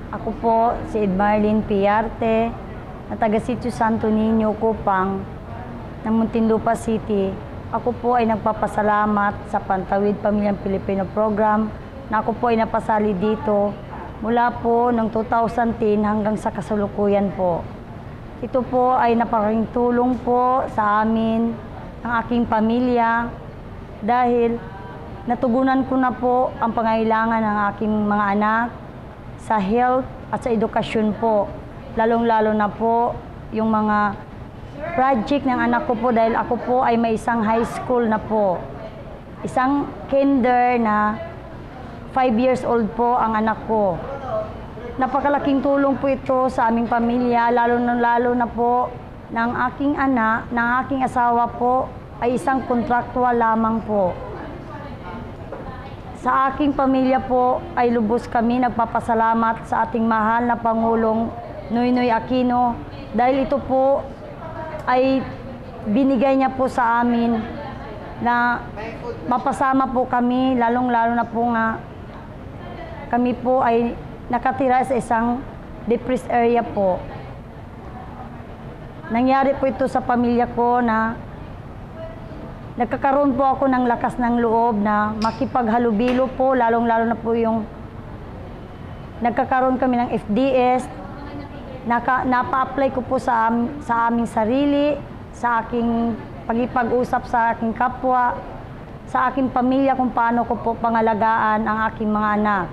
Ako po si Edmarlene Piarte, na taga Sitio Santo Niño, Kupang, ng Muntinlupa City. Ako po ay nagpapasalamat sa Pantawid Pamilyang Pilipino Program na ako po ay napasali dito mula po noong 2010 hanggang sa kasalukuyan po. Ito po ay napakaing tulong po sa amin, ang aking pamilya, dahil natugunan ko na po ang pangailangan ng aking mga anak sa health at sa edukasyon po. Lalong-lalo na po yung mga project ng anak ko po, dahil ako po ay may isang high school na po. Isang kinder na 5 years old po ang anak ko. Napakalaking tulong po ito sa aming pamilya, lalo na po ng aking anak, ng aking asawa po, ay isang kontraktual lamang po. Sa aking pamilya po ay lubos kami nagpapasalamat sa ating mahal na Pangulong Noynoy Aquino, dahil ito po ay binigay niya po sa amin na mapasama po kami, lalong-lalo na po nga kami po ay nakatira sa isang depressed area po. Nangyari po ito sa pamilya ko na nagkakaroon po ako ng lakas ng loob na makipaghalubilo po, lalong-lalo na po yung nagkakaroon kami ng FDS. Napa-apply ko po sa aming sarili, sa aking pag-ipag-usap sa aking kapwa, sa aking pamilya kung paano ko po pangalagaan ang aking mga anak.